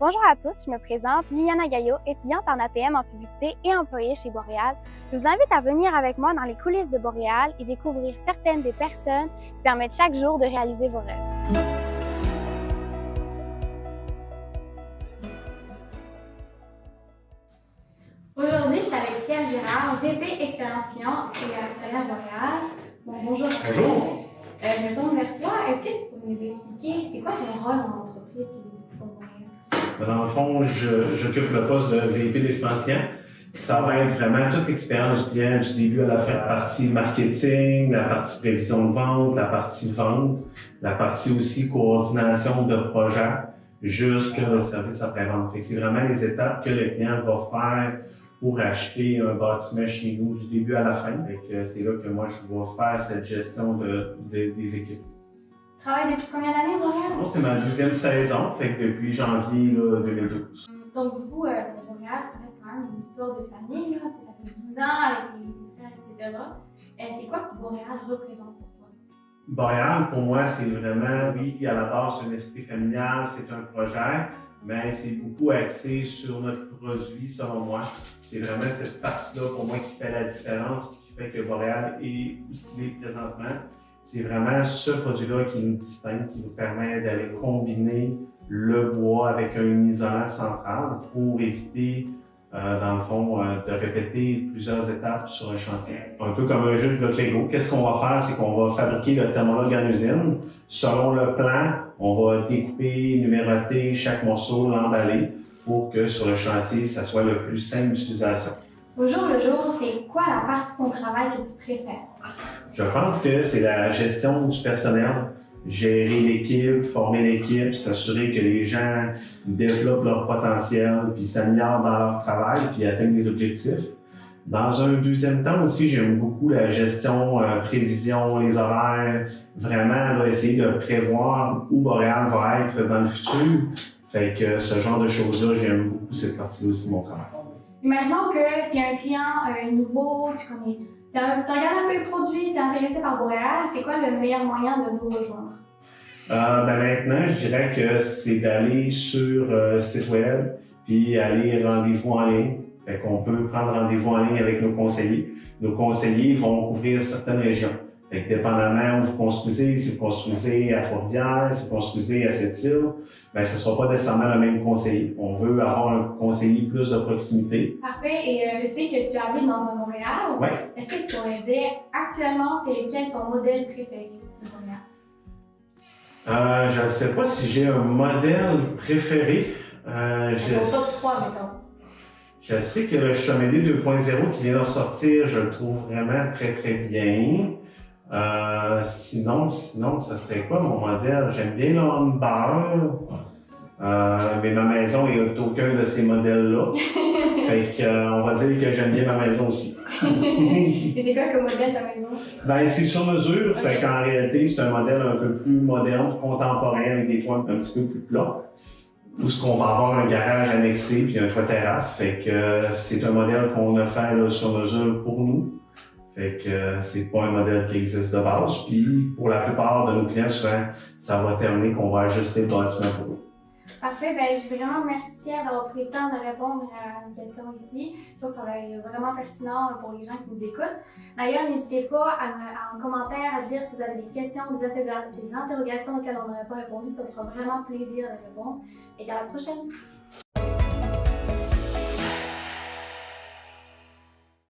Bonjour à tous, je me présente, Liliana Gaillot, étudiante en ATM en publicité et employée chez Boréal. Je vous invite à venir avec moi dans les coulisses de Boréal et découvrir certaines des personnes qui permettent chaque jour de réaliser vos rêves. Aujourd'hui, je suis avec Pierre Girard, VP Expérience Client et actionnaire Boréal. Bonjour. Bonjour. Je me tourne vers toi. Est-ce que tu peux nous expliquer c'est quoi ton rôle dans l'entreprise pour Boréal? Dans le fond, j'occupe le poste de VP d'expérience client. Ça va être vraiment toute l'expérience du client du début à la fin. La partie marketing, la partie prévision de vente, la partie vente, la partie aussi coordination de projet, jusqu'à le service après-vente. C'est vraiment les étapes que le client va faire pour acheter un bâtiment chez nous du début à la fin. C'est là que moi, je vais faire cette gestion des équipes. Tu travailles depuis combien d'années à Boréal? Bon, c'est ma 12e saison, fait que depuis janvier 2012. Donc, du coup, Boréal, ça reste quand même une histoire de famille. Là. Ça fait 12 ans avec les frères, etc. C'est quoi que Boréal représente pour toi? Boréal, pour moi, c'est vraiment, oui, à la base, c'est un esprit familial, c'est un projet, mais c'est beaucoup axé sur notre produit, selon moi. C'est vraiment cette partie-là, pour moi, qui fait la différence, puis qui fait que Boréal est où ce qu'il est présentement. C'est vraiment ce produit-là qui nous distingue, qui nous permet d'aller combiner le bois avec un isolant central pour éviter, dans le fond, de répéter plusieurs étapes sur un chantier. Un peu comme un jeu de blocs Lego. Qu'est-ce qu'on va faire? C'est qu'on va fabriquer le thermologue en usine. Selon le plan, on va découper, numéroter chaque morceau, l'emballer pour que sur le chantier, ça soit le plus simple d'utilisation. Au jour le jour, c'est quoi la partie de ton travail que tu préfères? Je pense que c'est la gestion du personnel, gérer l'équipe, former l'équipe, s'assurer que les gens développent leur potentiel, puis s'améliorent dans leur travail, puis atteignent les objectifs. Dans un deuxième temps aussi, j'aime beaucoup la gestion, prévision, les horaires, vraiment là, essayer de prévoir où Boréal va être dans le futur. Fait que ce genre de choses-là, j'aime beaucoup cette partie-là aussi de mon travail. Imaginons que tu es un client nouveau, tu regardes un peu le produit, tu es intéressé par Boréal, c'est quoi le meilleur moyen de nous rejoindre? Maintenant, je dirais que c'est d'aller sur le site web, puis aller rendez-vous en ligne. Fait qu'on peut prendre rendez-vous en ligne avec nos conseillers. Nos conseillers vont couvrir certaines régions. Fait que dépendamment où vous construisez, si vous construisez à Trois-Rivières, si vous construisez à Sept-Îles, ce ne sera pas nécessairement le même conseiller. On veut avoir un conseiller plus de proximité. Parfait. Et je sais que tu habites dans un Montréal. Oui. Est-ce que tu pourrais dire actuellement, c'est lequel ton modèle préféré de Montréal? Je ne sais pas si j'ai un modèle préféré. Ton top 3, mettons. Je sais que le Chamédé 2.0 qui vient de sortir, je le trouve vraiment très très bien. Sinon, ça serait quoi mon modèle? J'aime bien le Humber, mais ma maison est aucun de ces modèles-là. Fait que, on va dire que j'aime bien ma maison aussi. Et c'est quoi comme modèle ta maison? C'est sur mesure, Okay. Fait qu'en réalité, c'est un modèle un peu plus moderne, contemporain, avec des toits un petit peu plus plats. Où ce qu'on va avoir un garage annexé puis un toit terrasse. Fait que c'est un modèle qu'on a fait là, sur mesure pour nous. Fait que c'est pas un modèle qui existe de base. Puis pour la plupart de nos clients, souvent, ça va terminer qu'on va ajuster le bâtiment pour eux. Parfait, je suis vraiment merci Pierre d'avoir pris le temps de répondre à une question ici. Je trouve que ça va être vraiment pertinent pour les gens qui nous écoutent. D'ailleurs, n'hésitez pas en commentaire à dire si vous avez des questions, des interrogations auxquelles on n'aurait pas répondu. Ça me fera vraiment plaisir de répondre. Et à la prochaine!